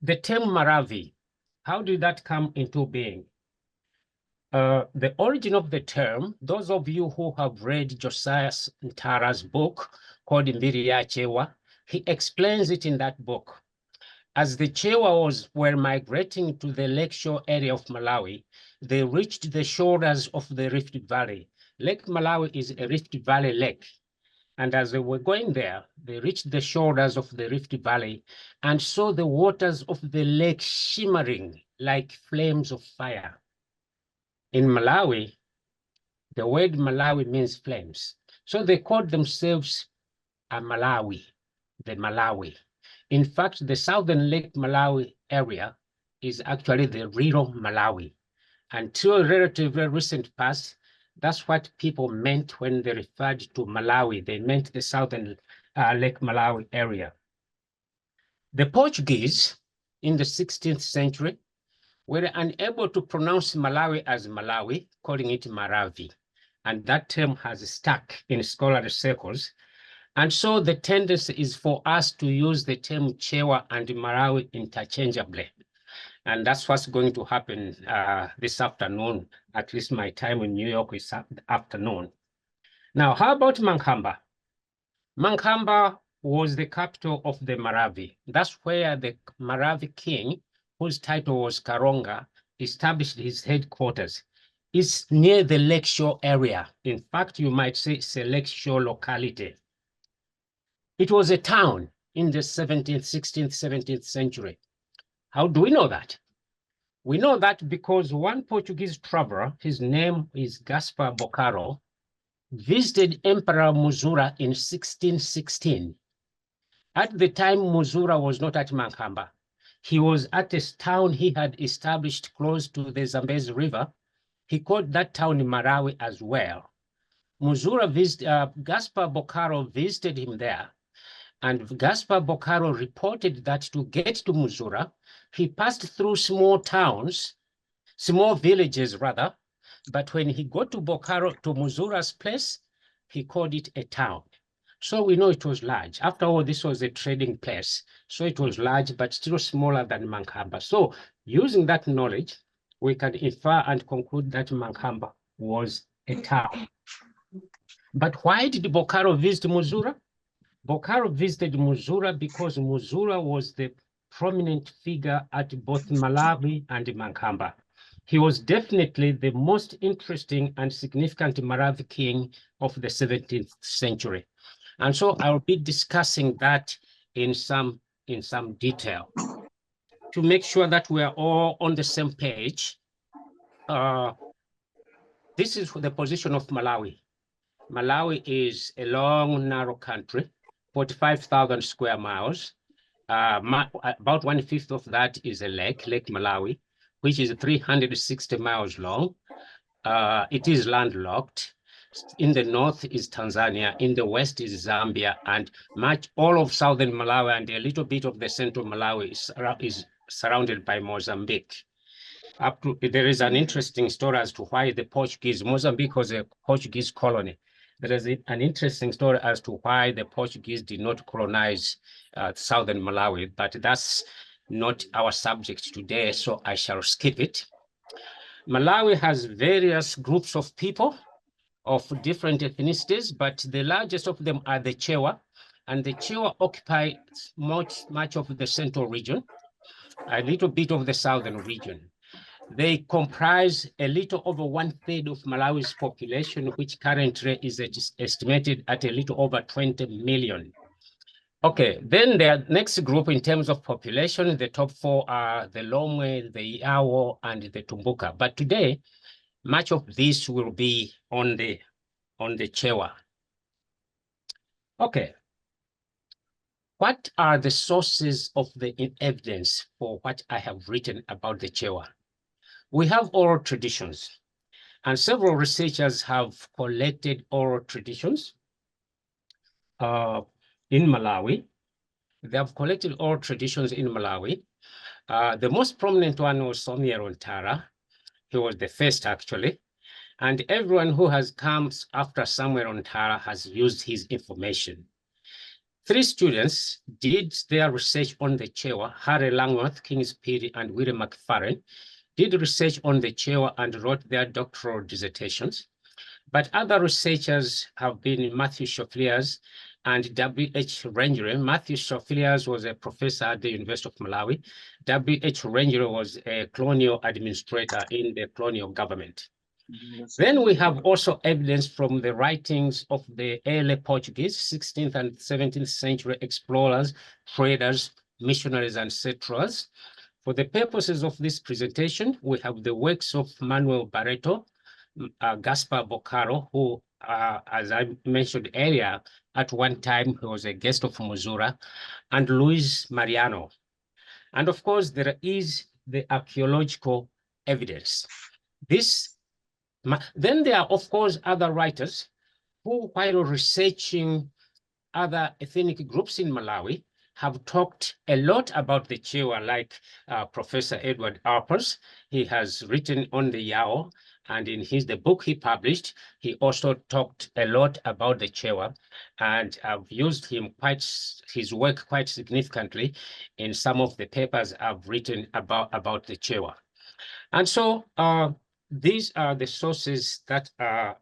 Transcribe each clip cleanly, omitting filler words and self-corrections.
The term Maravi, how did that come into being? The origin of the term, those of you who have read Josiah Ntara's book called Mbiri ya Chewa, he explains it in that book. As the Chewa were migrating to the lakeshore area of Malawi, they reached the shoulders of the Rift Valley. Lake Malawi is a Rift Valley lake. And as they were going there, they reached the shoulders of the Rift Valley and saw the waters of the lake shimmering like flames of fire. In Malawi, the word Malawi means flames. So they called themselves a Malawi, the Malawi. In fact, the southern Lake Malawi area is actually the real Malawi. Until a relatively recent past, that's what people meant when they referred to Malawi. They meant the southern Lake Malawi area. The Portuguese in the 16th century were unable to pronounce Malawi as Malawi, calling it Maravi. And that term has stuck in scholarly circles. And so the tendency is for us to use the term Chewa and Marawi interchangeably. And that's what's going to happen this afternoon. At least my time in New York is afternoon. Now, how about Mankhamba? Mankhamba was the capital of the Maravi. That's where the Maravi king, whose title was Karonga, established his headquarters. It's near the lakeshore area. In fact, you might say it's a lakeshore locality. It was a town in the 17th, 16th, 17th century. How do we know that? We know that because one Portuguese traveler, his name is Gaspar Bocaro, visited Emperor Muzura in 1616. At the time, Muzura was not at Mankhamba. He was at a town he had established close to the Zambezi River. He called that town Marawi as well. Gaspar Bocaro visited him there. And Gaspar Bocaro reported that to get to Muzura, he passed through small towns, small villages rather, but when he got to Muzura's place, he called it a town. So we know it was large. After all, this was a trading place. So it was large, but still smaller than Mankhamba. So using that knowledge, we can infer and conclude that Mankhamba was a town. But why did Bocaro visit Muzura? Bocaro visited Muzura because Muzura was the prominent figure at both Malawi and Mankhamba. He was definitely the most interesting and significant Maravi king of the 17th century. And so I'll be discussing that in some detail. To make sure that we are all on the same page, this is the position of Malawi. Malawi is a long, narrow country, 45,000 square miles. About 1/5 of that is a lake, Lake Malawi, which is 360 miles long. It is landlocked. In the north is Tanzania, in the west is Zambia, and all of southern Malawi and a little bit of the central Malawi is surrounded by Mozambique. There is an interesting story as to why Mozambique was a Portuguese colony. There is an interesting story as to why the Portuguese did not colonize southern Malawi, but that's not our subject today, so I shall skip it. Malawi has various groups of people of different ethnicities, but the largest of them are the Chewa, and the Chewa occupy much of the central region, a little bit of the southern region. They comprise a little over 1/3 of Malawi's population, which currently is estimated at a little over 20 million. Okay, then the next group in terms of population, the top 4 are the Lomwe, the Yawo, and the Tumbuka. But today, much of this will be on the Chewa. Okay. What are the sources of the evidence for what I have written about the Chewa? We have oral traditions, and several researchers have collected oral traditions in Malawi. They have collected oral traditions in Malawi. The most prominent one was Somero Ntara. He was the first, actually. And everyone who has come after Samuel Ntara has used his information. Three students did their research on the Chewa: Harry Langworth, Kings Peary, and William McFarren, did research on the Chewa and wrote their doctoral dissertations. But other researchers have been Matthew Shofliers and W.H. Rangere. Matthew Shofliers was a professor at the University of Malawi. W.H. Rangere was a colonial administrator in the colonial government. Then we have also evidence from the writings of the early Portuguese, 16th and 17th century explorers, traders, missionaries, and settlers. For the purposes of this presentation, we have the works of Manuel Barreto, Gaspar Bocaro, who, as I mentioned earlier, at one time he was a guest of Muzura, and Luis Mariano. And of course, there is the archaeological evidence. Then there are, of course, other writers who, while researching other ethnic groups in Malawi, have talked a lot about the Chewa, like Professor Edward Alpers. He has written on the Yao, and in the book he published, he also talked a lot about the Chewa, and I've used his work quite significantly in some of the papers I've written about the Chewa. And so these are the sources that are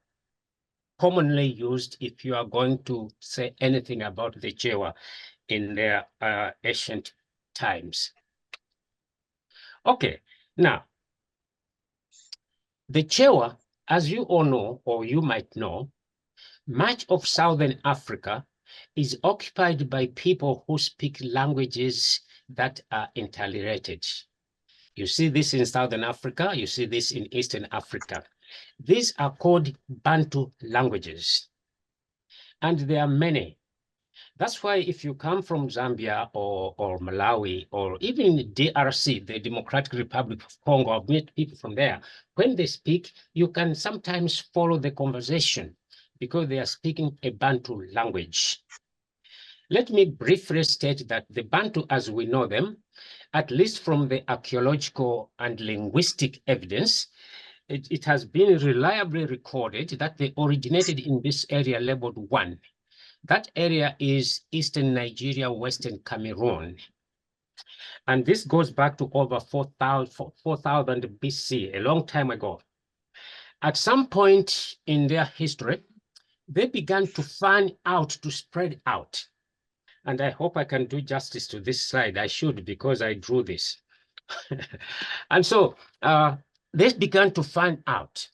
commonly used if you are going to say anything about the Chewa in their ancient times. Okay, now, the Chewa, as you all know, or you might know, much of Southern Africa is occupied by people who speak languages that are interrelated. You see this in Southern Africa, you see this in Eastern Africa. These are called Bantu languages, and there are many. That's why if you come from Zambia or Malawi or even DRC, the Democratic Republic of Congo, I've met people from there, when they speak, you can sometimes follow the conversation because they are speaking a Bantu language. Let me briefly state that the Bantu as we know them, at least from the archaeological and linguistic evidence, it has been reliably recorded that they originated in this area labeled 1. That area is Eastern Nigeria, Western Cameroon. And this goes back to over 4,000 BC, a long time ago. At some point in their history, they began to fan out, to spread out. And I hope I can do justice to this slide. I should, because I drew this. And so they began to fan out.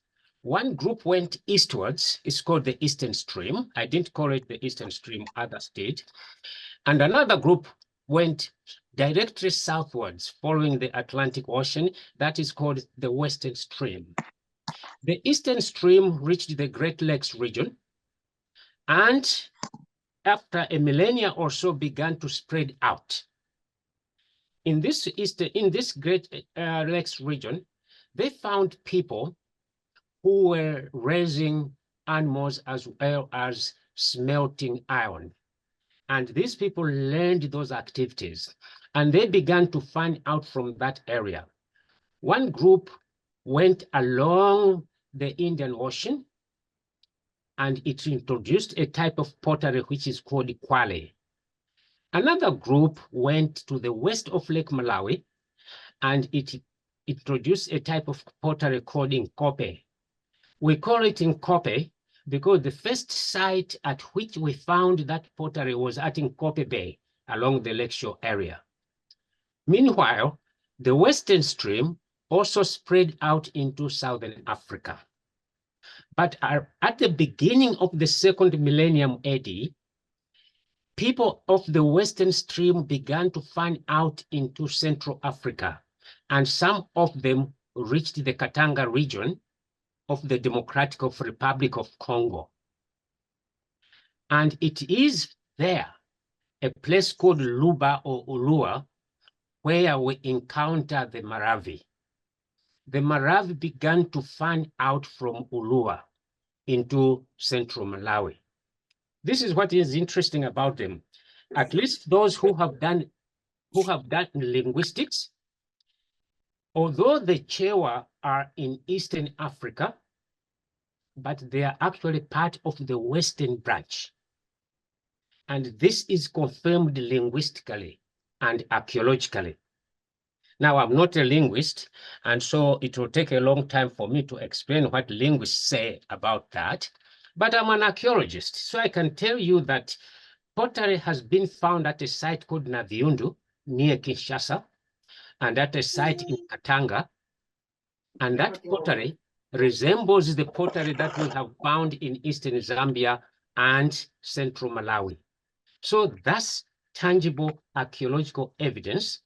One group went eastwards. It's called the Eastern Stream. I didn't call it the Eastern Stream, others did. And another group went directly southwards, following the Atlantic Ocean. That is called the Western Stream. The Eastern Stream reached the Great Lakes region, and after a millennia or so began to spread out. In this Great Lakes region, they found people who were raising animals as well as smelting iron. And these people learned those activities, and they began to find out from that area. One group went along the Indian Ocean, and it introduced a type of pottery which is called kwale. Another group went to the west of Lake Malawi, and it introduced a type of pottery called nkope. We call it nkope because the first site at which we found that pottery was at Nkope Bay along the lakeshore area. Meanwhile, the Western Stream also spread out into Southern Africa. But at the beginning of the second millennium AD, people of the Western Stream began to fan out into Central Africa, and some of them reached the Katanga region of the Democratic Republic of Congo. And it is there, a place called Luba or Ulua, where we encounter the Maravi. The Maravi began to fan out from Ulua into Central Malawi. This is what is interesting about them. At least those who have done linguistics, although the Chewa are in Eastern Africa, but they are actually part of the Western branch. And this is confirmed linguistically and archaeologically. Now, I'm not a linguist, and so it will take a long time for me to explain what linguists say about that. But I'm an archaeologist, so I can tell you that pottery has been found at a site called Naviundu near Kinshasa, and at a site in Katanga. And that pottery resembles the pottery that we have found in eastern Zambia and central Malawi. So that's tangible archaeological evidence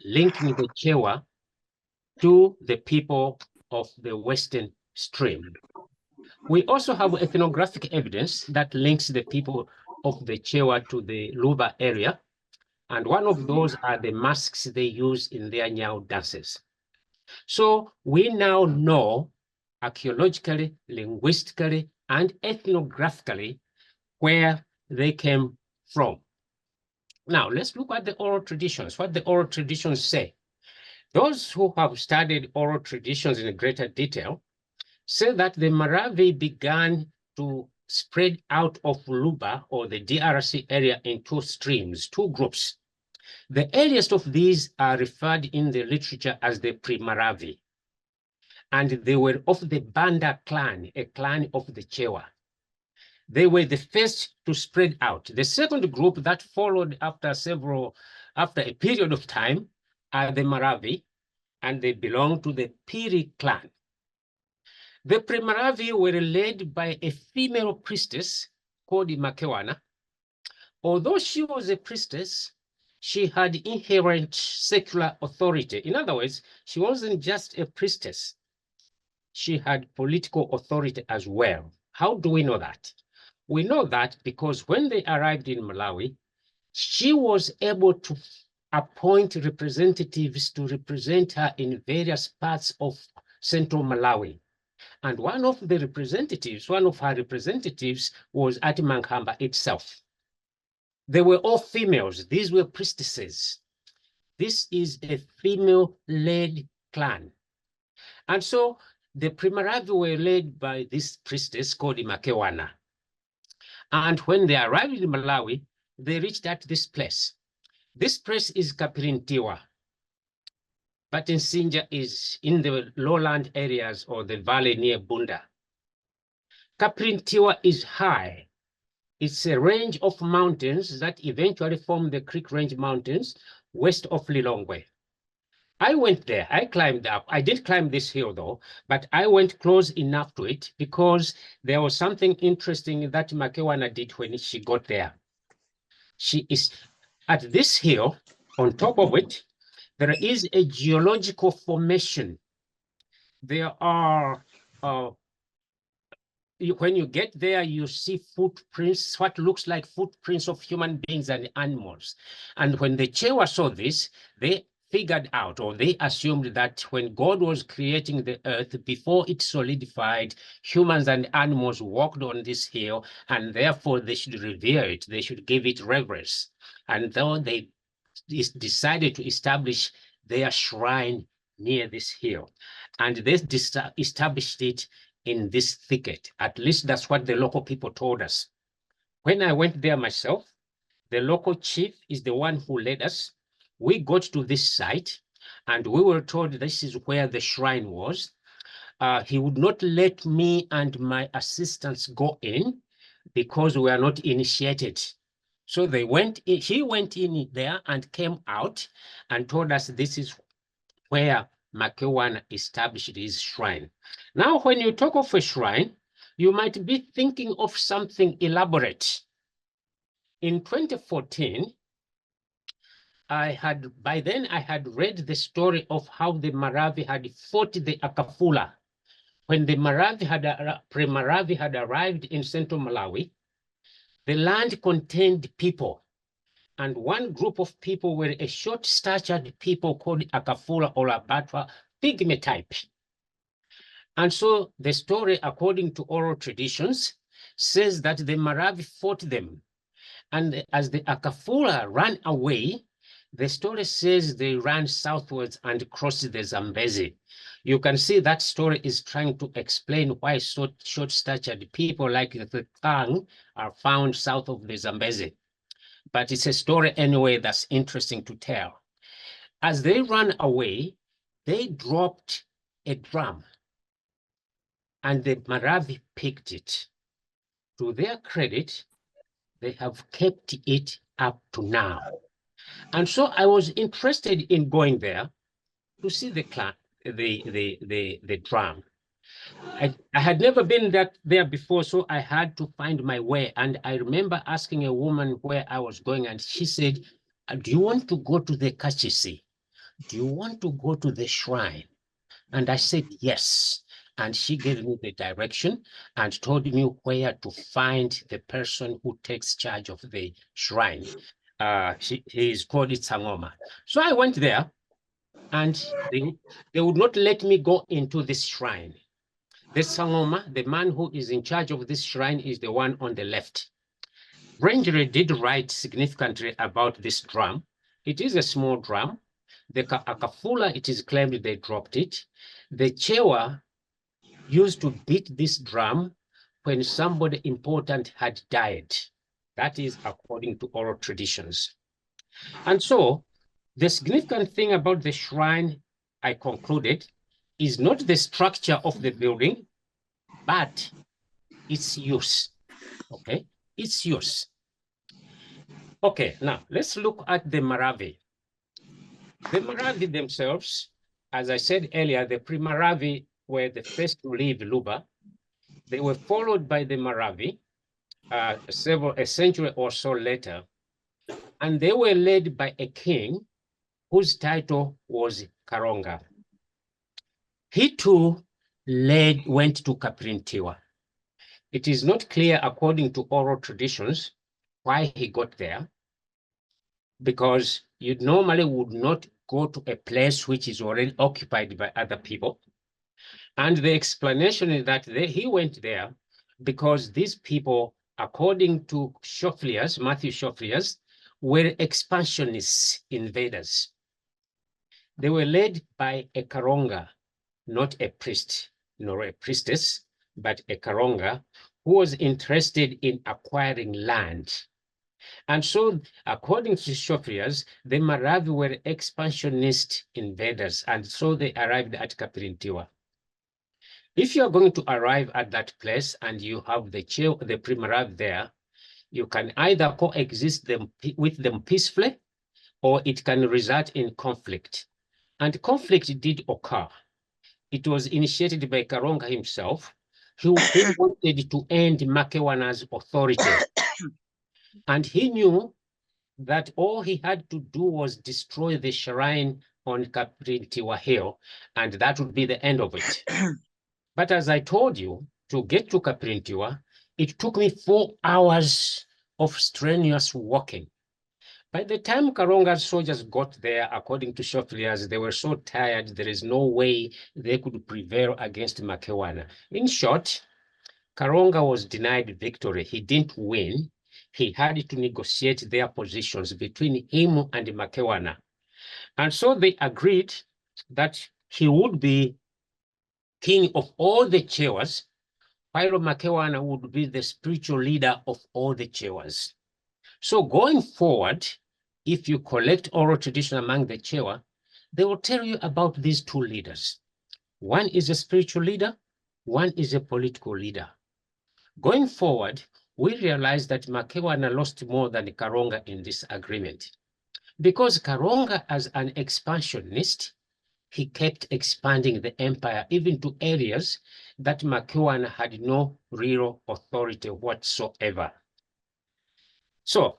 linking the Chewa to the people of the Western Stream. We also have ethnographic evidence that links the people of the Chewa to the Luba area, and one of those are the masks they use in their Nyao dances. So we now know archaeologically, linguistically, and ethnographically where they came from. Now, let's look at the oral traditions, what the oral traditions say. Those who have studied oral traditions in greater detail say that the Maravi began to spread out of Luba or the DRC area in two streams, two groups. The earliest of these are referred in the literature as the Pre-Maravi, and they were of the Banda clan, a clan of the Chewa. They were the first to spread out. The second group that followed after a period of time are the Maravi, and they belong to the Piri clan. The Pre-Maravi were led by a female priestess called Makewana. Although she was a priestess, she had inherent secular authority. In other words, she wasn't just a priestess. She had political authority as well. How do we know that? We know that because when they arrived in Malawi, she was able to appoint representatives to represent her in various parts of central Malawi. And one of her representatives was at Mankhamba itself. They were all females. These were priestesses. This is a female-led clan. And so the Pre-Maravi were led by this priestess called Makewana. And when they arrived in Malawi, they reached at this place. This place is Kapirintiwa, but Nsinja is in the lowland areas or the valley near Bunda. Kapirintiwa is high. It's a range of mountains that eventually form the Creek Range Mountains west of Lilongwe. I went there, I climbed up. I didn't climb this hill though, but I went close enough to it because there was something interesting that Makewana did when she got there. She is at this hill, on top of it, there is a geological formation. There are, when you get there, you see footprints, what looks like footprints of human beings and animals. And when the Chewa saw this, they figured out, or they assumed that when God was creating the earth, before it solidified, humans and animals walked on this hill, and therefore they should revere it, they should give it reverence. And though they decided to establish their shrine near this hill, and they established it in this thicket. At least that's what the local people told us. When I went there myself, the local chief is the one who led us. We got to this site and we were told this is where the shrine was. He would not let me and my assistants go in because we are not initiated. So he went in there and came out and told us this is where Makewana established his shrine. Now, when you talk of a shrine, you might be thinking of something elaborate. In 2014, by then I had read the story of how the Maravi had fought the Akafula. When the Pre-Maravi had arrived in central Malawi, the land contained people. And one group of people were a short-statured people called Akafula or Abatwa, pygmy type. And so the story, according to oral traditions, says that the Maravi fought them. And as the Akafula ran away, the story says they ran southwards and crossed the Zambezi. You can see that story is trying to explain why short-statured people like the Kang are found south of the Zambezi. but it's a story anyway that's interesting to tell. As they ran away, they dropped a drum, and the Maravi picked it. To their credit, they have kept it up to now. And so I was interested in going there to see the drum. I had never been there before, so I had to find my way. And I remember asking a woman where I was going, and she said, do you want to go to the kachisi? Do you want to go to the shrine? And I said, yes. And she gave me the direction and told me where to find the person who takes charge of the shrine. He is called Sangoma. So I went there, and they would not let me go into this shrine. The Sangoma, the man who is in charge of this shrine, is the one on the left. Brangere did write significantly about this drum. It is a small drum. The Akafula, it is claimed they dropped it. The Chewa used to beat this drum when somebody important had died. That is according to oral traditions. And so the significant thing about the shrine, I concluded, is not the structure of the building, but its use, okay? Its use. Okay, now let's look at the Maravi. The Maravi themselves, as I said earlier, the pre-Maravi were the first to leave Luba. They were followed by the Maravi a century or so later, and they were led by a king whose title was Karonga. He too went to Kaprintiwa. It is not clear, according to oral traditions, why he got there, because you normally would not go to a place which is already occupied by other people. And the explanation is that he went there because these people, according to Matthew Chauffliers, were expansionists, invaders. They were led by a Karonga, not a priest nor a priestess, but a Karonga who was interested in acquiring land. And so, according to Chauffliers, the Maravi were expansionist invaders, and so they arrived at Kaprintiwa. If you are going to arrive at that place and you have the Primarav there, you can either coexist with them peacefully, or it can result in conflict. And conflict did occur. It was initiated by Karonga himself, who wanted to end Makewana's authority. And he knew that all he had to do was destroy the shrine on Kaprintiwa Hill, and that would be the end of it. But as I told you, to get to Kaprintiwa, it took me 4 hours of strenuous walking. By the time Karonga's soldiers got there, according to Chauffliers, they were so tired, there is no way they could prevail against Makewana. In short, Karonga was denied victory. He didn't win. He had to negotiate their positions between him and Makewana. And so they agreed that he would be king of all the Chewas, while Makewana would be the spiritual leader of all the Chewas. So going forward, if you collect oral tradition among the Chewa, they will tell you about these two leaders. One is a spiritual leader, one is a political leader. Going forward, we realize that Makewana lost more than Karonga in this agreement. Because Karonga, as an expansionist, he kept expanding the empire even to areas that Makewana had no real authority whatsoever. So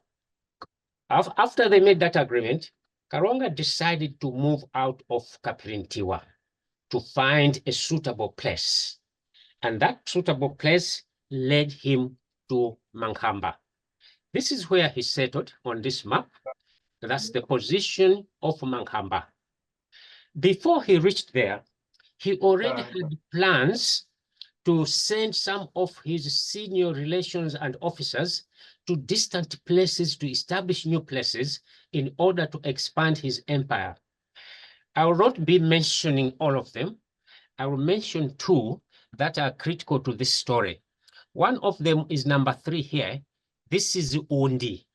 after they made that agreement, Karonga decided to move out of Kaprintiwa to find a suitable place. And that suitable place led him to Mankhamba. This is where he settled on this map. That's the position of Mankhamba. Before he reached there, he already had plans to send some of his senior relations and officers to distant places to establish new places in order to expand his empire. I will not be mentioning all of them. I will mention two that are critical to this story. One of them is number 3 here. This is Undi.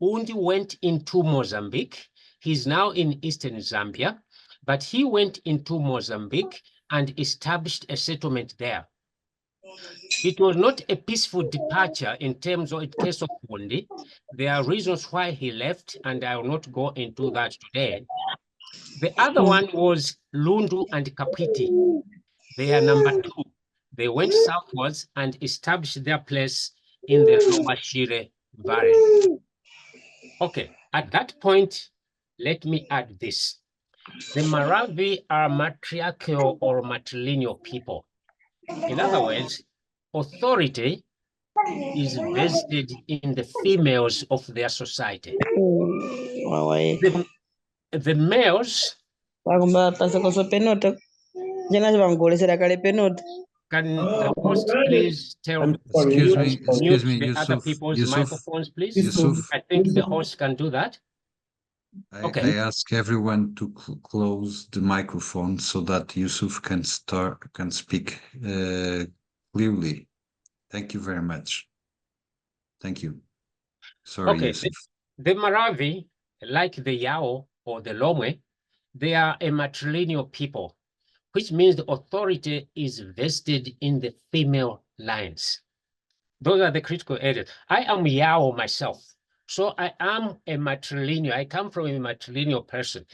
Undi went into Mozambique. He's now in eastern Zambia, but he went into Mozambique and established a settlement there. It was not a peaceful departure in terms of in case of Undi. There are reasons why he left, and I will not go into that today. The other one was Lundu and Kapiti. They are number two. They went southwards and established their place in the Lower Shire Valley. Okay, at that point, let me add this. The Maravi are matriarchal or matrilineal people. In other words, authority is vested in the females of their society. The males can the host please tell Excuse me, the Yusuf, other people's Yusuf, microphones, please? Yusuf. I think the host can do that. I ask everyone to close the microphone so that Yusuf can speak clearly. Thank you very much. Thank you. Sorry, Yusuf. The Maravi, like the Yao or the Lomwe, they are a matrilineal people, which means the authority is vested in the female lines. Those are the critical areas. I am Yao myself, so I am a matrilineal. I come from a matrilineal person,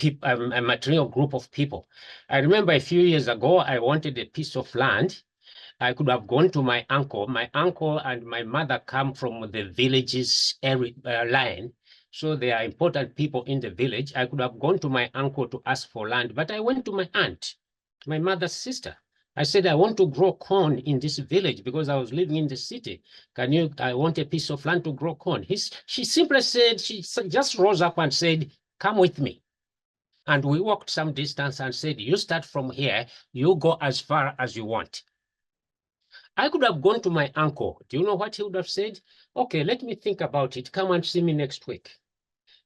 a matrilineal group of people. I remember a few years ago, I wanted a piece of land. I could have gone to my uncle. My uncle and my mother come from the village's line. So they are important people in the village. I could have gone to my uncle to ask for land, but I went to my aunt, my mother's sister. I said, I want to grow corn in this village because I was living in the city. I want a piece of land to grow corn. She simply said, she just rose up and said, come with me. And we walked some distance and said, you start from here, you go as far as you want. I could have gone to my uncle. Do you know what he would have said? Okay, let me think about it. Come and see me next week.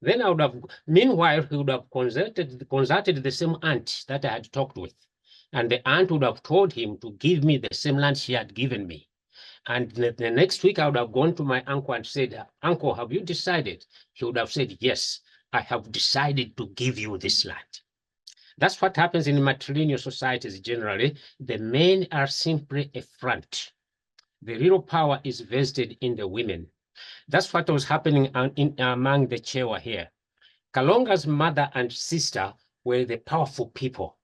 Then I would have, meanwhile, he would have consulted the same aunt that I had talked with. And the aunt would have told him to give me the same land she had given me. And the next week I would have gone to my uncle and said, Uncle, have you decided? He would have said, yes, I have decided to give you this land. That's what happens in matrilineal societies generally. The men are simply a front. The real power is vested in the women. That's what was happening among the Chewa here. Kalonga's mother and sister were the powerful people.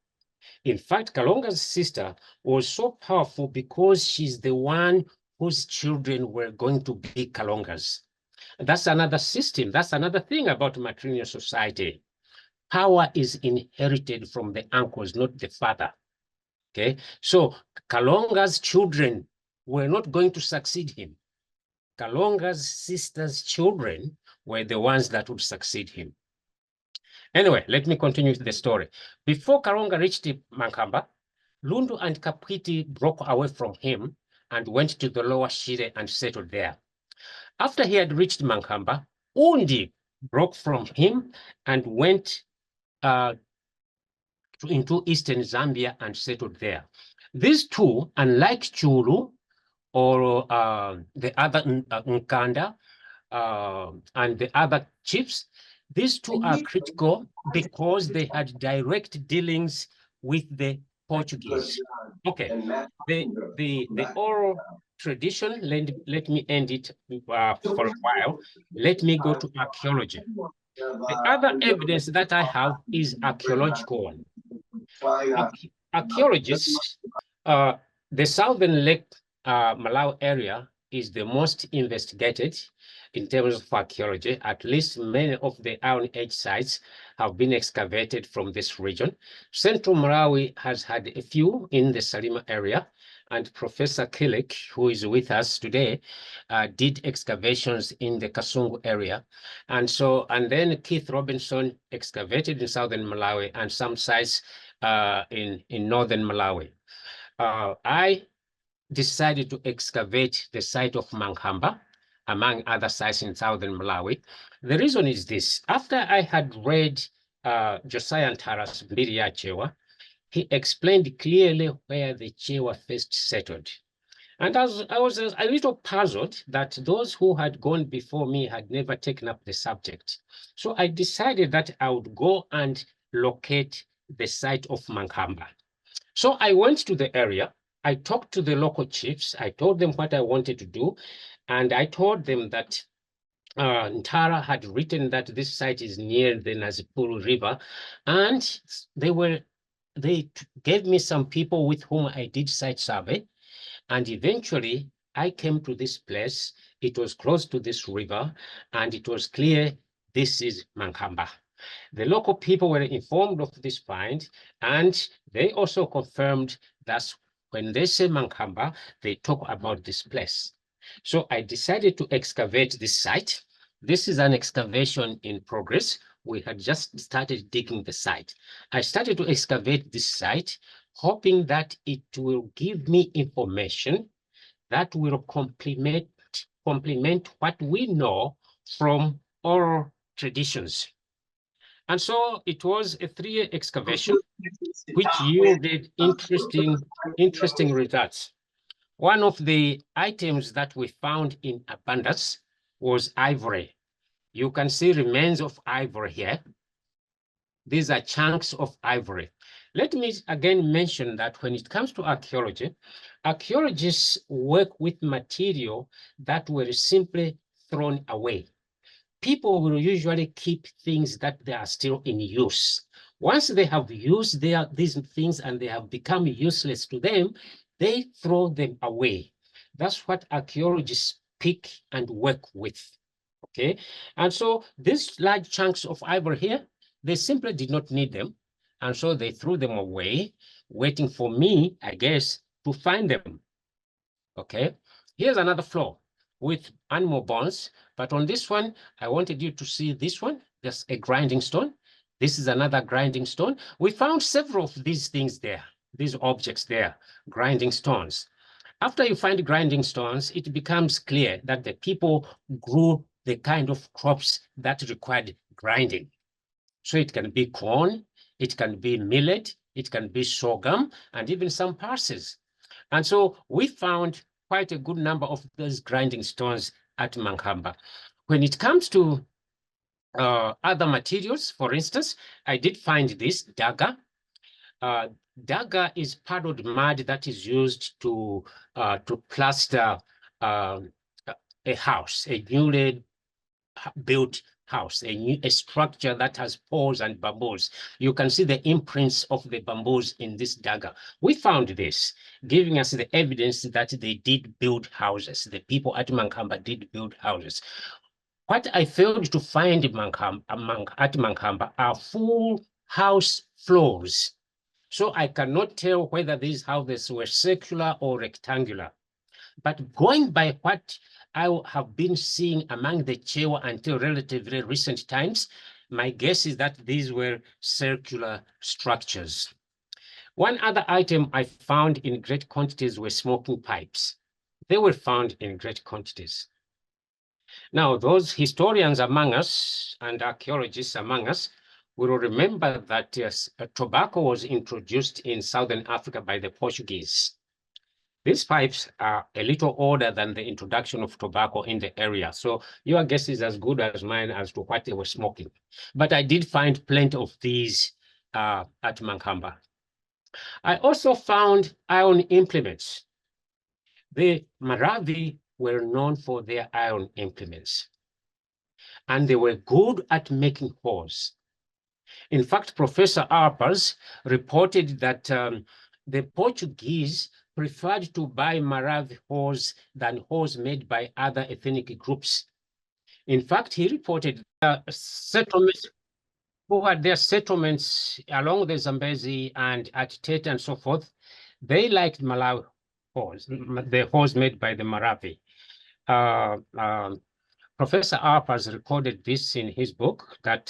In fact, Kalonga's sister was so powerful because she's the one whose children were going to be Kalongas. That's another system. That's another thing about matrilineal society. Power is inherited from the uncles, not the father. Okay, so Kalonga's children were not going to succeed him. Kalonga's sister's children were the ones that would succeed him. Anyway, let me continue the story. Before Kalonga reached Mankhamba, Lundu and Kapiti broke away from him and went to the Lower Shire and settled there. After he had reached Mankhamba, Undi broke from him and went into eastern Zambia and settled there. These two, unlike Chulu or the other Nkanda and the other chiefs, these two are critical because they had direct dealings with the Portuguese. Okay, the oral tradition, let me end it for a while. Let me go to archaeology. The other evidence that I have is archaeological one. Archaeologists, the Southern Lake Malawi area is the most investigated in terms of archaeology. At least many of the Iron Age sites have been excavated from this region. Central Marawi has had a few in the Salima area, and Professor Kilik, who is with us today, did excavations in the Kasungu area. And then Keith Robinson excavated in Southern Malawi and some sites in Northern Malawi. I decided to excavate the site of Mankhamba, among other sites in Southern Malawi. The reason is this. After I had read Josiah Ntara's Mbiri Chewa, he explained clearly where the Chewa first settled. And I was a little puzzled that those who had gone before me had never taken up the subject. So I decided that I would go and locate the site of Mankhamba. So I went to the area. I talked to the local chiefs. I told them what I wanted to do. And I told them that Ntara had written that this site is near the Nazipuru River. And they gave me some people with whom I did site survey. And eventually I came to this place. It was close to this river, and it was clear this is Mankhamba. The local people were informed of this find, and they also confirmed that when they say Mankhamba, they talk about this place. So I decided to excavate this site. This is an excavation in progress. We had just started digging the site. I started to excavate this site, hoping that it will give me information that will complement what we know from oral traditions. And so it was a 3-year excavation, which yielded interesting results. One of the items that we found in abundance was ivory. You can see remains of ivory here. These are chunks of ivory. Let me again mention that when it comes to archaeology, archaeologists work with material that were simply thrown away. People will usually keep things that they are still in use. Once they have used these things and they have become useless to them, they throw them away. That's what archaeologists pick and work with. Okay, and so these large chunks of ivory here, they simply did not need them, and so they threw them away, waiting for me, I guess, to find them. Okay, here's another floor with animal bones, but on this one, I wanted you to see this one. There's a grinding stone. This is another grinding stone. We found several of these things there, these objects there, grinding stones. After you find grinding stones, it becomes clear that the people grew the kind of crops that required grinding. So it can be corn, it can be millet, it can be sorghum, and even some pulses. And so we found quite a good number of those grinding stones at Mankhamba. When it comes to other materials, for instance, I did find this dagger. Dagger is paddled mud that is used to plaster a house, a newly built house, a structure that has poles and bamboos. You can see the imprints of the bamboos in this dagger. We found this, giving us the evidence that they did build houses. The people at Mankhamba did build houses. What I failed to find at Mankhamba are full house floors. So I cannot tell whether these houses were circular or rectangular. But going by what I have been seeing among the Chewa until relatively recent times, my guess is that these were circular structures. One other item I found in great quantities were smoking pipes. They were found in great quantities. Now, those historians among us and archaeologists among us will remember that tobacco was introduced in Southern Africa by the Portuguese. These pipes are a little older than the introduction of tobacco in the area. So your guess is as good as mine as to what they were smoking. But I did find plenty of these at Mankhamba. I also found iron implements. The Maravi were known for their iron implements, and they were good at making hoes. In fact, Professor Arpers reported that the Portuguese preferred to buy Maravi hoes than hoes made by other ethnic groups. In fact, he reported settlements who had their settlements along the Zambezi and at Tete and so forth. They liked Malawi hoes, the hoes made by the Maravi. Professor Arpers recorded this in his book that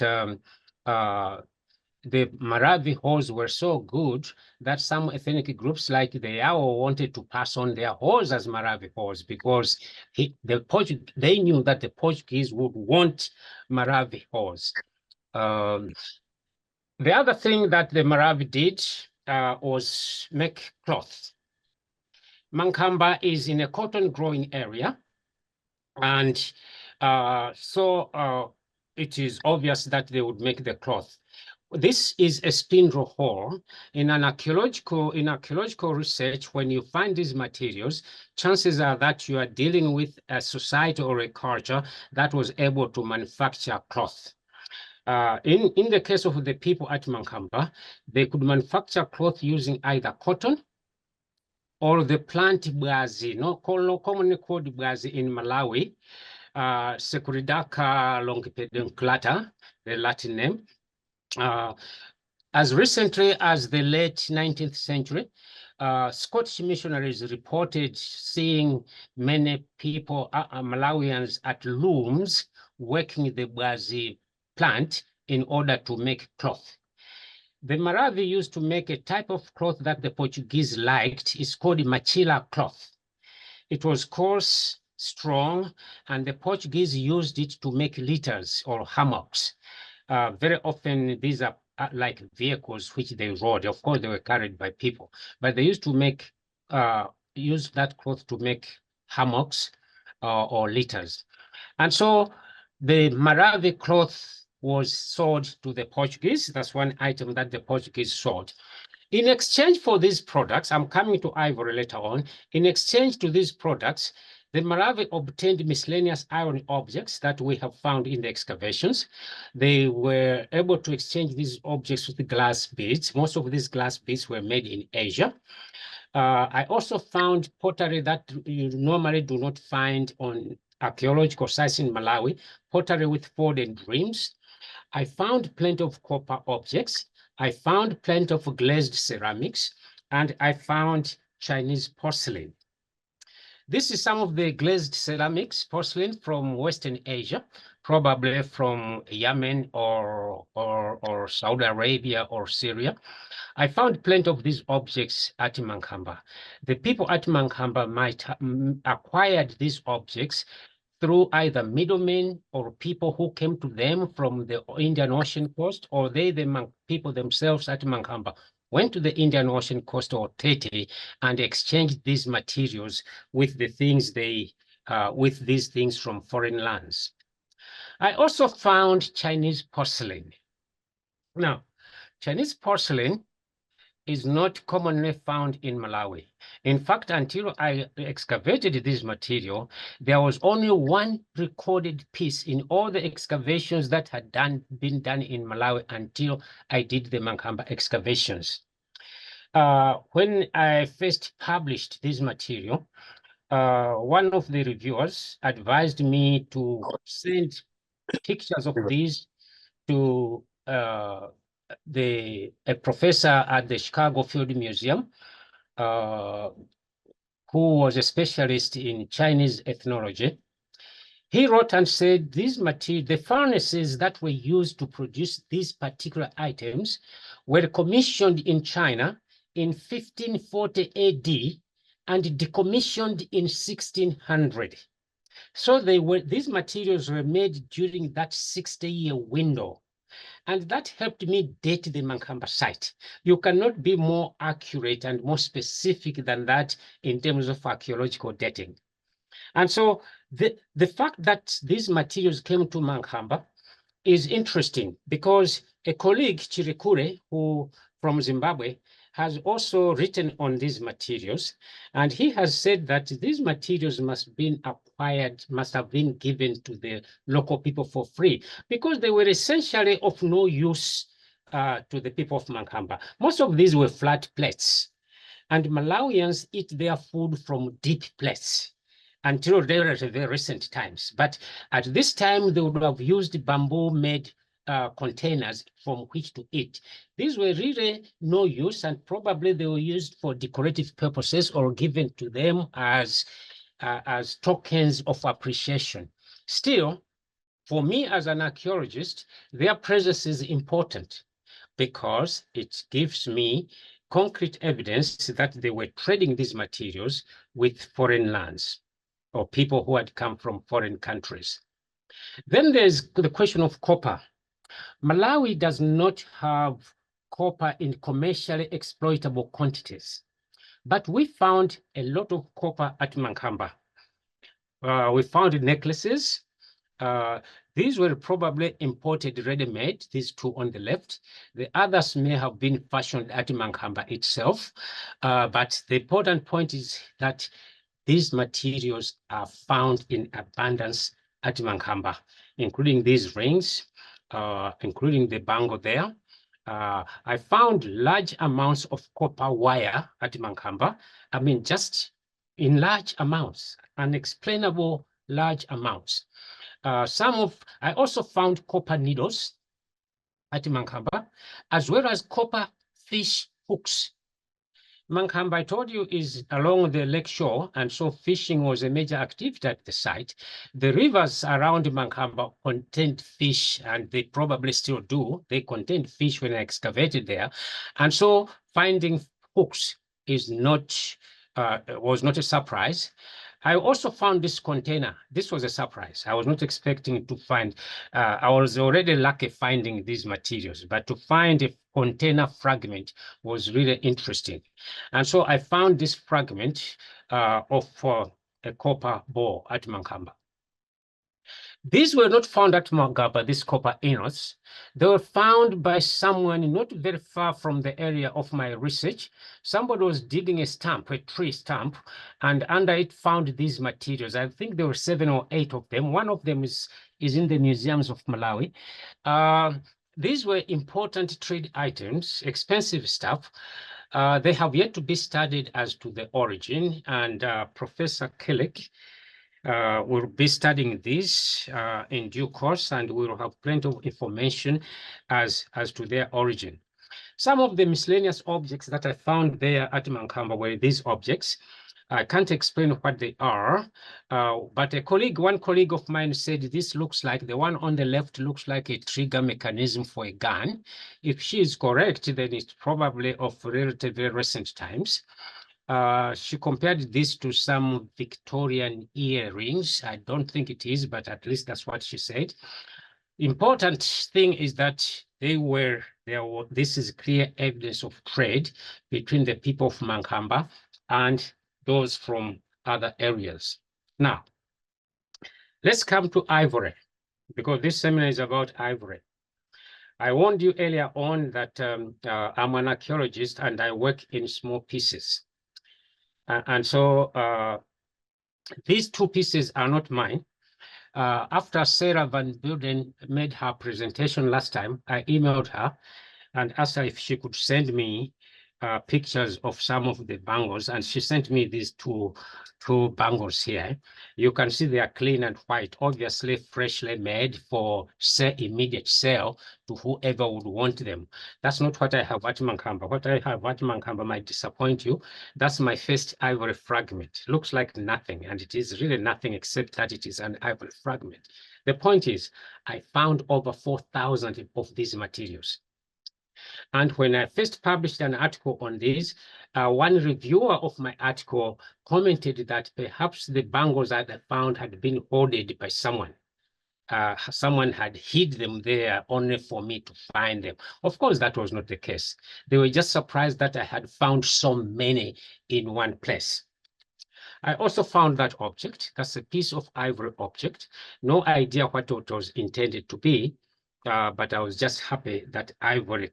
the Maravi hoes were so good that some ethnic groups like the Yao wanted to pass on their hoes as Maravi hoes because they knew that the Portuguese would want Maravi hoes. The other thing that the Maravi did was make cloth. Mankhamba is in a cotton growing area. And so it is obvious that they would make the cloth. This is a spindle hole. In archaeological research, when you find these materials, chances are that you are dealing with a society or a culture that was able to manufacture cloth. In the case of the people at Mankhamba, they could manufacture cloth using either cotton or the plant bwazi, commonly called bwazi in Malawi, Securidaca longipedunculata, the Latin name. As recently as the late 19th century, Scottish missionaries reported seeing many people, Malawians, at looms working the bwazi plant in order to make cloth. The Maravi used to make a type of cloth that the Portuguese liked. It's called machila cloth. It was coarse, strong, and the Portuguese used it to make litters or hammocks. Very often, these are like vehicles which they rode. Of course, they were carried by people, but they used to make use that cloth to make hammocks or litters. And so the Maravi cloth was sold to the Portuguese. That's one item that the Portuguese sold. In exchange for these products, I'm coming to ivory later on. In exchange to these products, the Maravi obtained miscellaneous iron objects that we have found in the excavations. They were able to exchange these objects with the glass beads. Most of these glass beads were made in Asia. I also found pottery that you normally do not find on archaeological sites in Malawi, pottery with folded rims. I found plenty of copper objects. I found plenty of glazed ceramics, and I found Chinese porcelain. This is some of the glazed ceramics porcelain from Western Asia, probably from Yemen or Saudi Arabia or Syria. I found plenty of these objects at Mankhamba. The people at Mankhamba might have acquired these objects through either middlemen or people who came to them from the Indian Ocean coast, or the people themselves at Mankhamba went to the Indian Ocean coast or Tete and exchanged these materials with the things with these things from foreign lands. I also found Chinese porcelain. Now, Chinese porcelain is not commonly found in Malawi. In fact, until I excavated this material, there was only one recorded piece in all the excavations that had been done in Malawi until I did the Mankhamba excavations. When I first published this material, one of the reviewers advised me to send pictures of these to a professor at the Chicago Field Museum, who was a specialist in Chinese ethnology. He wrote and said these materials, the furnaces that were used to produce these particular items were commissioned in China in 1540 AD and decommissioned in 1600. So these materials were made during that 60-year window. And that helped me date the Mankhamba site. You cannot be more accurate and more specific than that in terms of archaeological dating. And so the fact that these materials came to Mankhamba is interesting because a colleague, Chirikure, who from Zimbabwe, has also written on these materials, and he has said that these materials must have been given to the local people for free because they were essentially of no use to the people of Mankhamba. Most of these were flat plates, and Malawians eat their food from deep plates until very recent times. But at this time, they would have used bamboo-made containers from which to eat. These were really no use, and probably they were used for decorative purposes or given to them as tokens of appreciation. Still, for me as an archaeologist, their presence is important because it gives me concrete evidence that they were trading these materials with foreign lands or people who had come from foreign countries. Then there's the question of copper. Malawi does not have copper in commercially exploitable quantities. But we found a lot of copper at Mankhamba. We found necklaces. These were probably imported ready-made, these two on the left. The others may have been fashioned at Mankhamba itself. But the important point is that these materials are found in abundance at Mankhamba, including these rings, including the bangle there. I found large amounts of copper wire at Mankhamba. I mean, just in large amounts, unexplainable large amounts. I also found copper needles at Mankhamba, as well as copper fish hooks. Mankhamba, I told you, is along the lake shore, and so fishing was a major activity at the site. The rivers around Mankhamba contained fish, and they probably still do. They contained fish when I excavated there. And so finding hooks was not a surprise. I also found this container. This was a surprise. I was not expecting to find, I was already lucky finding these materials, but to find a container fragment was really interesting. And so I found this fragment of a copper ball at Mankhamba. These were not found at Mankhamba, these copper ingots. They were found by someone not very far from the area of my research. Somebody was digging a stump, a tree stump, and under it found these materials. I think there were 7 or 8 of them. One of them is in the museums of Malawi. These were important trade items, expensive stuff. They have yet to be studied as to the origin, and Professor Kellick we'll be studying this in due course, and we will have plenty of information as to their origin. Some of the miscellaneous objects that I found there at Mankhamba were these objects. I can't explain what they are, but one colleague of mine said this looks like, the one on the left looks like a trigger mechanism for a gun. If she is correct, then it's probably of relatively recent times. She compared this to some Victorian earrings. I don't think it is, but at least that's what she said. Important thing is that this is clear evidence of trade between the people of Mankhamba and those from other areas. Now, let's come to ivory, because this seminar is about ivory. I warned you earlier on that I'm an archaeologist and I work in small pieces. And so these 2 pieces are not mine. After Sarah Van Beelden made her presentation last time, I emailed her and asked her if she could send me pictures of some of the bangles, and she sent me these two bangles here. You can see they are clean and white, obviously freshly made for immediate sale to whoever would want them. That's not what I have at Mankhamba. What I have at Mankhamba might disappoint you. That's my first ivory fragment. Looks like nothing, and it is really nothing except that it is an ivory fragment. The point is, I found over 4,000 of these materials. And when I first published an article on this, one reviewer of my article commented that perhaps the bangles that I found had been hoarded by someone. Someone had hid them there only for me to find them. Of course, that was not the case. They were just surprised that I had found so many in one place. I also found that object. That's a piece of ivory object. No idea what it was intended to be. But I was just happy that ivory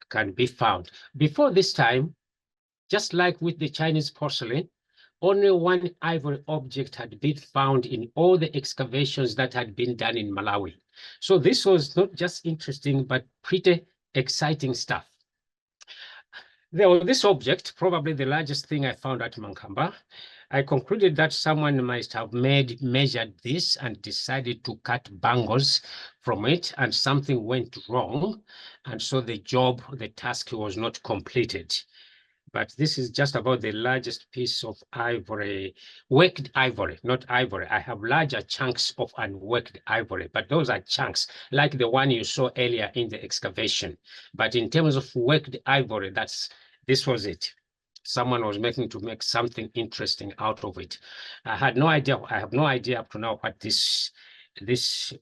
can be found. Before this time, just like with the Chinese porcelain, only one ivory object had been found in all the excavations that had been done in Malawi. So this was not just interesting, but pretty exciting stuff. This object, probably the largest thing I found at Mankhamba, I concluded that someone must have measured this and decided to cut bangles from it, and something went wrong. And so the task was not completed. But this is just about the largest piece of ivory, worked ivory, not ivory. I have larger chunks of unworked ivory, but those are chunks like the one you saw earlier in the excavation. But in terms of worked ivory, this was it. Someone was making something interesting out of it. I had no idea. I have no idea up to now what this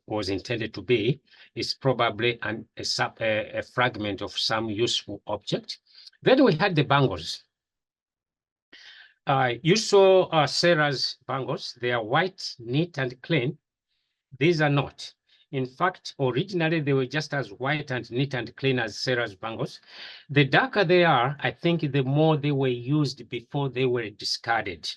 was intended to be. It's probably a fragment of some useful object. Then we had the bangles. You saw Sarah's bangles. They are white, neat, and clean. These are not. In fact, originally they were just as white and neat and clean as Sarah's bangles. The darker they are, I think the more they were used before they were discarded.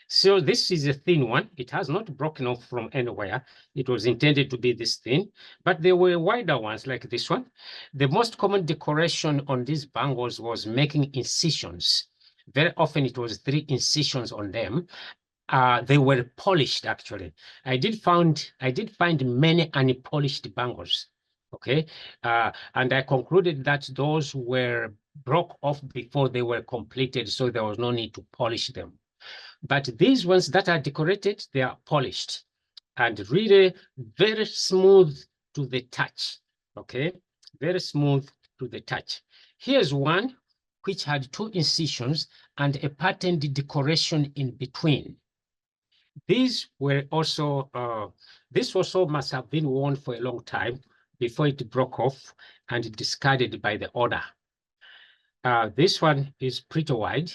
So this is a thin one. It has not broken off from anywhere. It was intended to be this thin, but there were wider ones like this one. The most common decoration on these bangles was making incisions. Very often it was 3 incisions on them. They were polished actually. I did find many unpolished bangles. Okay, and I concluded that those were broke off before they were completed, so there was no need to polish them. But these ones that are decorated, they are polished and really very smooth to the touch. Okay, very smooth to the touch. Here's one which had 2 incisions and a patterned decoration in between. These were also, this also must have been worn for a long time before it broke off and discarded by the owner. This one is pretty wide.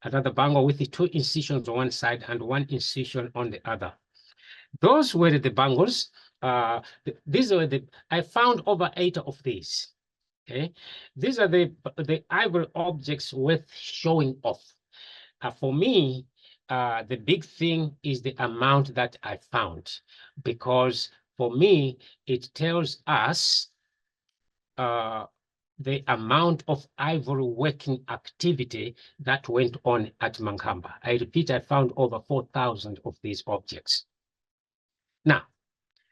Another bangle with the 2 incisions on one side and 1 incision on the other. Those were the bangles. These were I found over 8 of these. Okay, these are the ivory objects worth showing off. For me, the big thing is the amount that I found, because for me, it tells us the amount of ivory working activity that went on at Mankhamba. I repeat, I found over 4,000 of these objects. Now,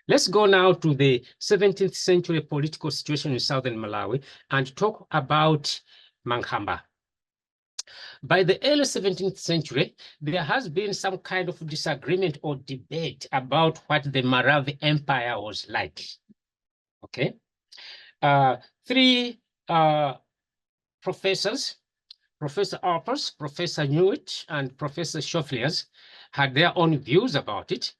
let's go now to the 17th century political situation in southern Malawi and talk about Mankhamba. By the early 17th century, there has been some kind of disagreement or debate about what the Maravi Empire was like. Okay. 3 professors, Professor Arpers, Professor Newitt, and Professor Schofliers, had their own views about it.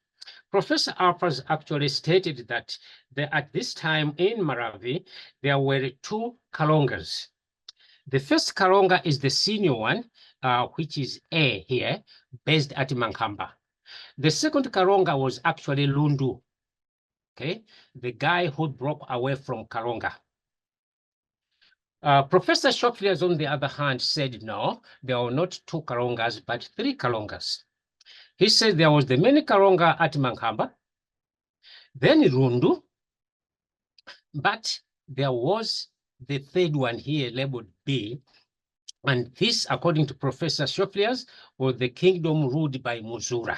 Professor Arpers actually stated that at this time in Maravi, there were 2 Kalongas. The first Kalonga is the senior one, which is A here, based at Mankhamba. The second Kalonga was actually Lundu, okay, the guy who broke away from Kalonga. Professor Schofliers, on the other hand, said no, there were not 2 Kalongas, but 3 Kalongas. He said there was the main Kalonga at Mankhamba, then Lundu, but there was the third one here labeled B, and this, according to Professor Schofliers, was the kingdom ruled by Muzura.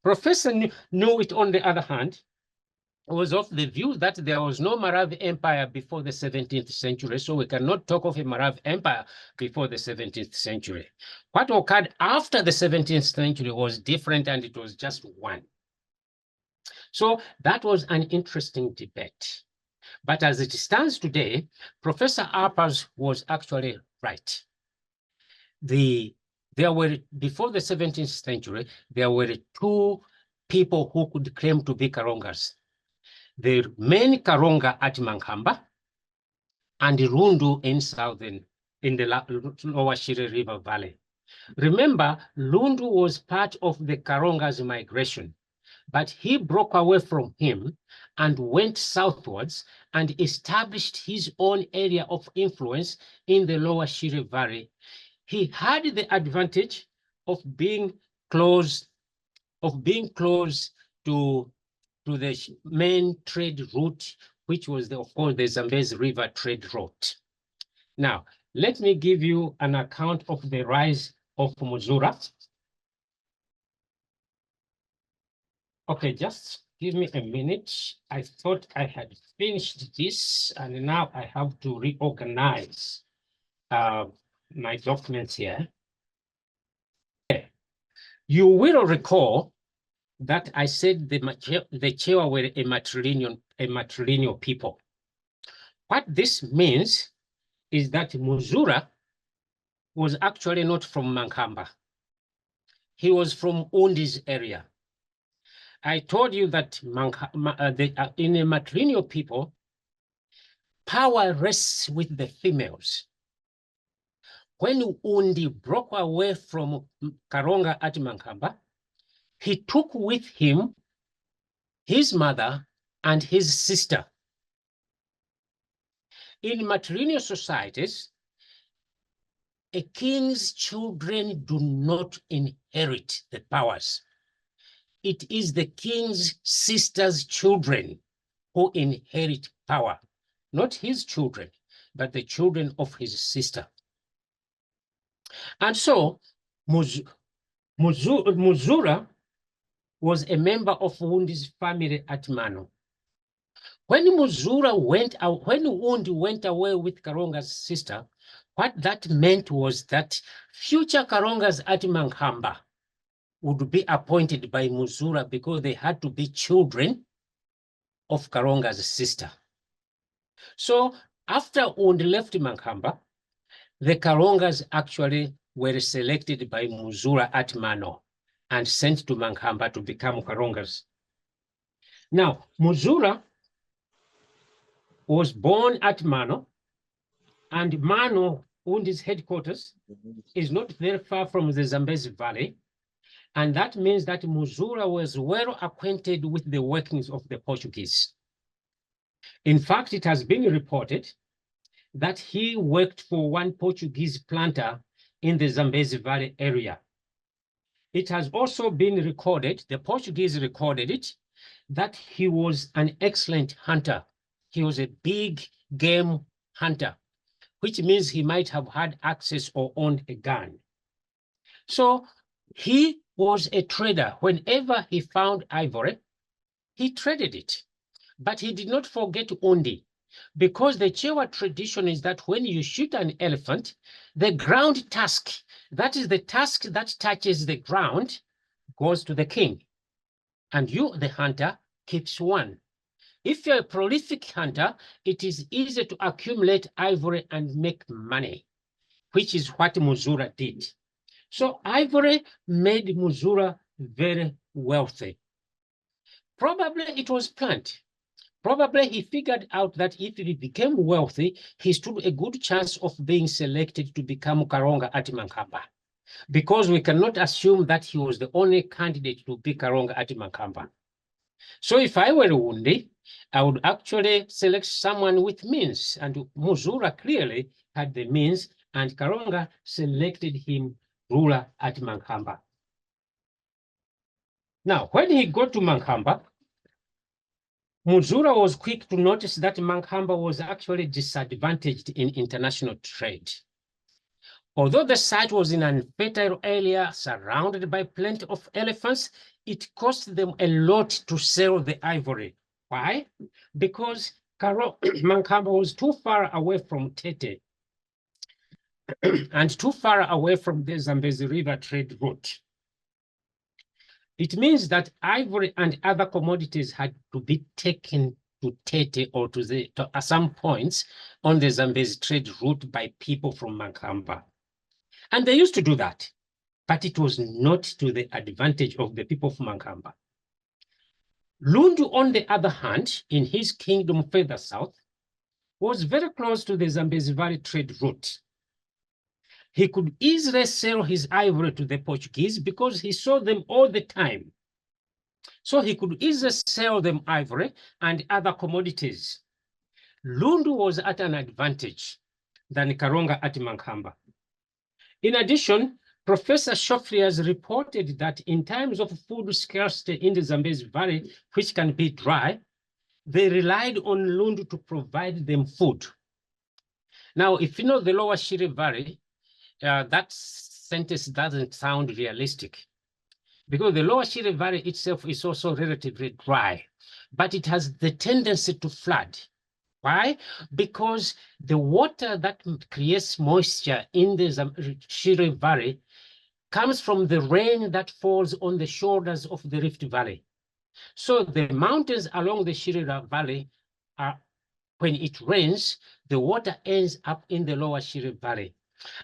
Professor Newitt, on the other hand, was of the view that there was no Maravi Empire before the 17th century, so we cannot talk of a Maravi Empire before the 17th century. What occurred after the 17th century was different, and it was just one. So that was an interesting debate. But as it stands today, Professor Arpers was actually right. There were, before the 17th century, there were 2 people who could claim to be Kalongas. The main Kalonga at Mankhamba and Rundu in the lower Shire River Valley. Remember, Lundu was part of the Kalonga's migration, but he broke away from him and went southwards and established his own area of influence in the lower Shire Valley. He had the advantage of being close to the main trade route, which was, of course, the Zambezi River trade route. Now, let me give you an account of the rise of Muzura. Okay, just give me a minute. I thought I had finished this, and now I have to reorganize my documents here. Okay. You will recall that I said the Chewa were a matrilineal people. What this means is that Muzura was actually not from Mankhamba. He was from Undi's area. I told you that in a matrilineal people, power rests with the females. when Undi broke away from Karonga at Mankhamba, he took with him his mother and his sister. In matrilineal societies, a king's children do not inherit the powers. It is the king's sister's children who inherit power, not his children, but the children of his sister. And so Muzura was a member of Undi's family at Mano. When Muzura went out, when Undi went away with Karonga's sister, what that meant was that future Karongas at Mankhamba would be appointed by Muzura because they had to be children of Karonga's sister. So after Undi left Mankhamba, the Karongas actually were selected by Muzura at Mano and sent to Mankhamba to become Karongas. Now, Muzura was born at Mano, and Mano, Undi's headquarters, is not very far from the Zambezi Valley. And that means that Muzura was well acquainted with the workings of the Portuguese. In fact, it has been reported that he worked for one Portuguese planter in the Zambezi Valley area. It has also been recorded, the Portuguese recorded it, that he was an excellent hunter. He was a big game hunter, which means he might have had access or owned a gun. So he was a trader. Whenever he found ivory, he traded it. But he did not forget Undi, because the Chewa tradition is that when you shoot an elephant, the ground tusk, that is the tusk that touches the ground, goes to the king. And you, the hunter, keeps one. If you're a prolific hunter, it is easy to accumulate ivory and make money, which is what Muzura did. So ivory made Muzura very wealthy. Probably it was planned. Probably he figured out that if he became wealthy, he stood a good chance of being selected to become Karonga at Mankhamba, because we cannot assume that he was the only candidate to be Karonga at Mankhamba. So if I were Undi, I would actually select someone with means, and Muzura clearly had the means, and Karonga selected him ruler at Mankhamba. Now, when he got to Mankhamba, Muzura was quick to notice that Mankhamba was actually disadvantaged in international trade. Although the site was in an unfertile area surrounded by plenty of elephants, it cost them a lot to sell the ivory. Why? Because Mankhamba was too far away from Tete and too far away from the Zambezi River trade route. It means that ivory and other commodities had to be taken to Tete or to some points on the Zambezi trade route by people from Mankhamba. And they used to do that, but it was not to the advantage of the people of Mankhamba. Lundu, on the other hand, in his kingdom further south, was very close to the Zambezi Valley trade route. He could easily sell his ivory to the Portuguese because he saw them all the time. So he could easily sell them ivory and other commodities. Lundu was at an advantage than Karonga at Mankhamba. In addition, Professor Shofri has reported that in times of food scarcity in the Zambezi Valley, which can be dry, they relied on Lundu to provide them food. Now, if you know the Lower Shire Valley, that sentence doesn't sound realistic, because the Lower Shire Valley itself is also relatively dry, but it has the tendency to flood. Why? Because the water that creates moisture in the Shire Valley comes from the rain that falls on the shoulders of the Rift Valley. So the mountains along the Shire Valley are, when it rains, the water ends up in the Lower Shire Valley.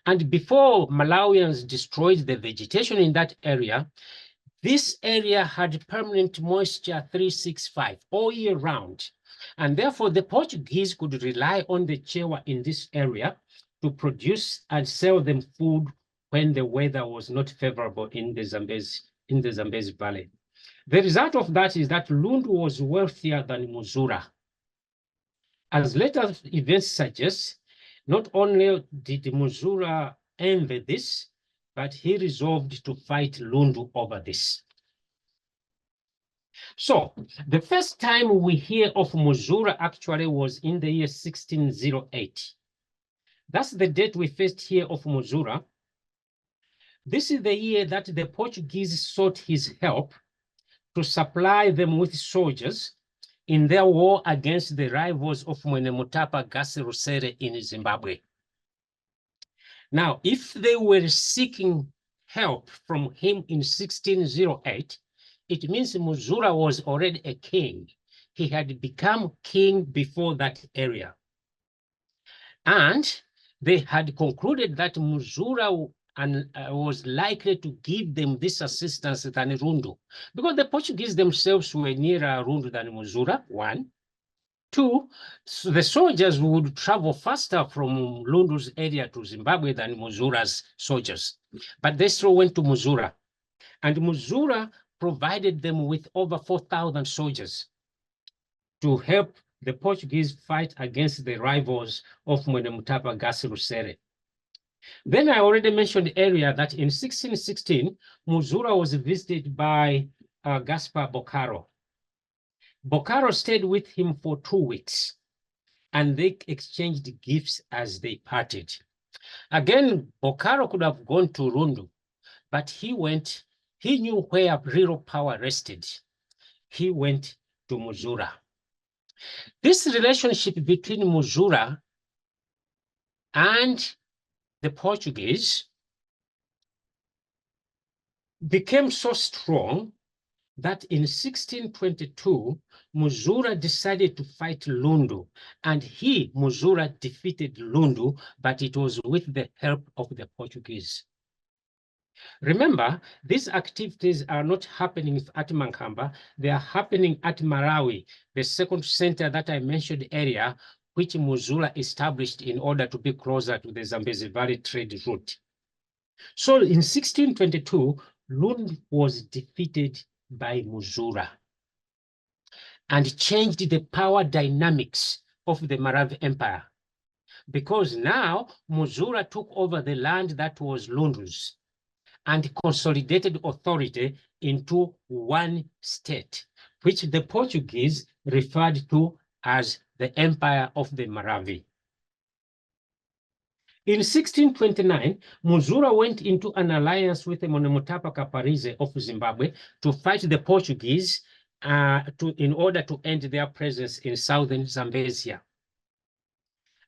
And before Malawians destroyed the vegetation in that area, this area had permanent moisture 365 all year round. And therefore, the Portuguese could rely on the Chewa in this area to produce and sell them food when the weather was not favorable in the Zambezi Valley. The result of that is that Lundu was wealthier than Muzura. As later events suggest, not only did Muzura envy this, but he resolved to fight Lundu over this. So the first time we hear of Muzura actually was in the year 1608. That's the date we first hear of Muzura. This is the year that the Portuguese sought his help to supply them with soldiers in their war against the rivals of Mwenemutapa Rusere in Zimbabwe. Now, if they were seeking help from him in 1608, it means Muzura was already a king. He had become king before that area. And they had concluded that Muzura was likely to give them this assistance than Rundu, because the Portuguese themselves were nearer Rundu than Muzura, one. Two, so the soldiers would travel faster from Lundu's area to Zimbabwe than Muzura's soldiers. But they still went to Muzura. And Muzura provided them with over 4,000 soldiers to help the Portuguese fight against the rivals of Mwenemutapa Rusere. Then I already mentioned earlier that in 1616, Muzura was visited by Gaspar Bocaro. Bocaro stayed with him for 2 weeks, and they exchanged gifts as they parted. Again, Bocaro could have gone to Rundu, but he knew where real power rested. He went to Muzura. This relationship between Muzura and the Portuguese became so strong that in 1622, Muzura decided to fight Lundu, and Muzura, defeated Lundu, but it was with the help of the Portuguese. Remember, these activities are not happening at Mankhamba, they are happening at Maravi, the second center that I mentioned earlier, which Muzura established in order to be closer to the Zambezi Valley trade route. So in 1622, Lundu was defeated by Muzura and changed the power dynamics of the Maravi Empire, because now Muzura took over the land that was Lundu's and consolidated authority into one state, which the Portuguese referred to as the Empire of the Maravi. In 1629, Muzura went into an alliance with the Mwenemutapa Kaparize of Zimbabwe to fight the Portuguese in order to end their presence in southern Zambezia.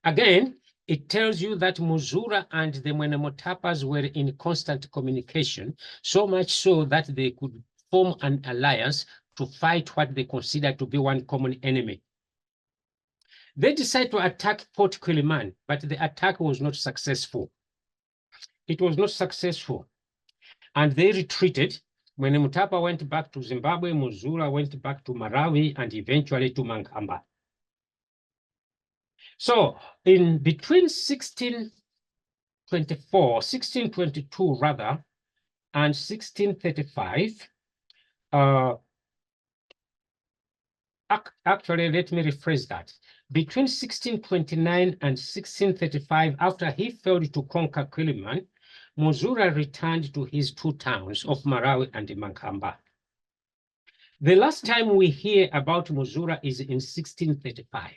Again, it tells you that Muzura and the Mwenemutapas were in constant communication, so much so that they could form an alliance to fight what they considered to be one common enemy. They decided to attack Port Quilimane, but the attack was not successful. It was not successful, and they retreated. Mwenemutapa went back to Zimbabwe, Muzura went back to Maravi, and eventually to Mankhamba. So in between 1622 rather, and 1635, actually, let me rephrase that. Between 1629 and 1635, after he failed to conquer Quilimane, Muzura returned to his two towns of Marawi and Mankhamba. The last time we hear about Muzura is in 1635.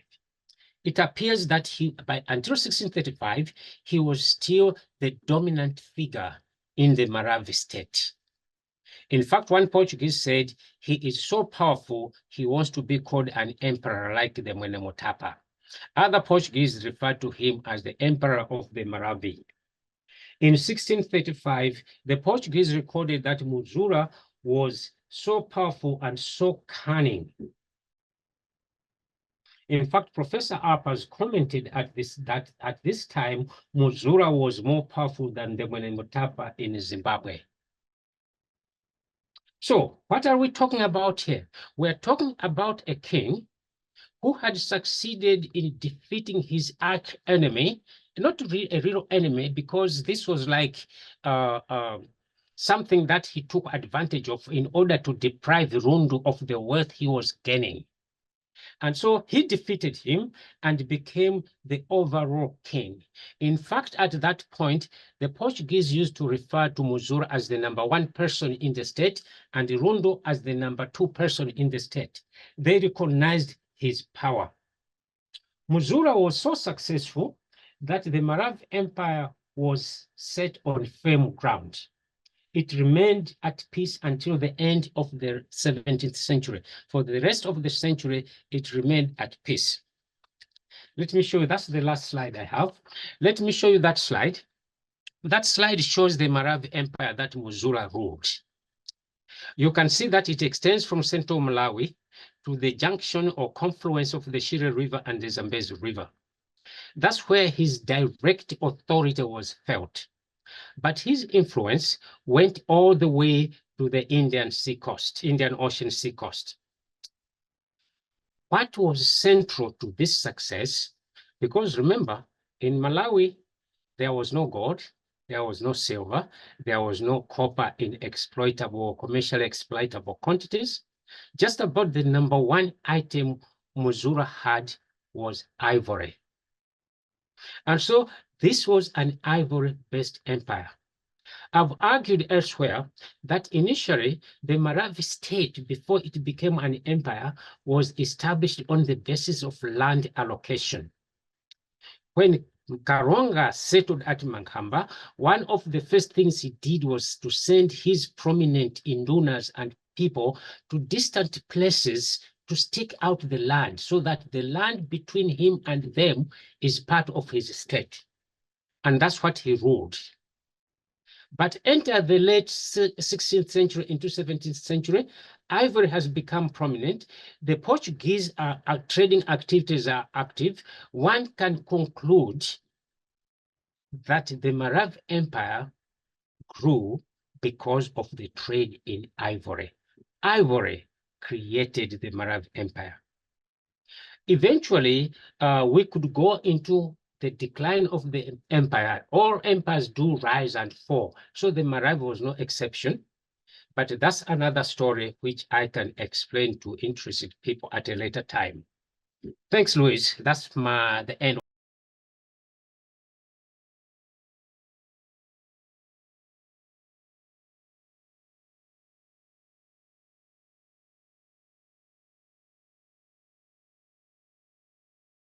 It appears that until 1635, he was still the dominant figure in the Maravi state. In fact, one Portuguese said, he is so powerful, he wants to be called an emperor like the Mwenemutapa. Other Portuguese referred to him as the emperor of the Maravi. In 1635, the Portuguese recorded that Muzura was so powerful and so cunning. In fact, Professor Arpers commented that at this time, Muzura was more powerful than the Mwenemutapa in Zimbabwe. So what are we talking about here? We're talking about a king who had succeeded in defeating his arch enemy, not a real enemy, because this was like something that he took advantage of in order to deprive Rundu of the wealth he was gaining. And so he defeated him and became the overall king. In fact, at that point, the Portuguese used to refer to Muzura as the #1 person in the state and Rundu as the #2 person in the state. They recognized his power. Muzura was so successful that the Maravi Empire was set on firm ground. It remained at peace until the end of the 17th century. For the rest of the century, it remained at peace. Let me show you, that's the last slide I have. Let me show you that slide. That slide shows the Maravi Empire that Muzura ruled. You can see that it extends from central Malawi to the junction or confluence of the Shire River and the Zambezi River. That's where his direct authority was felt. But his influence went all the way to the Indian Ocean sea coast. What was central to this success? Because remember, in Malawi, there was no gold, there was no silver, there was no copper in commercially exploitable quantities. Just about the #1 item Muzura had was ivory. And so this was an ivory-based empire. I've argued elsewhere that initially the Maravi state, before it became an empire, was established on the basis of land allocation. When Karonga settled at Mankhamba, one of the first things he did was to send his prominent Indunas and people to distant places to stake out the land, so that the land between him and them is part of his state. And that's what he ruled. But enter the late 16th century into 17th century, ivory has become prominent. The Portuguese trading activities are active. One can conclude that the Maravi Empire grew because of the trade in ivory. Ivory created the Maravi Empire. Eventually, we could go into the decline of the empire. All empires do rise and fall, so the Maravi was no exception. But that's another story which I can explain to interested people at a later time. Thanks, Louise. That's the end.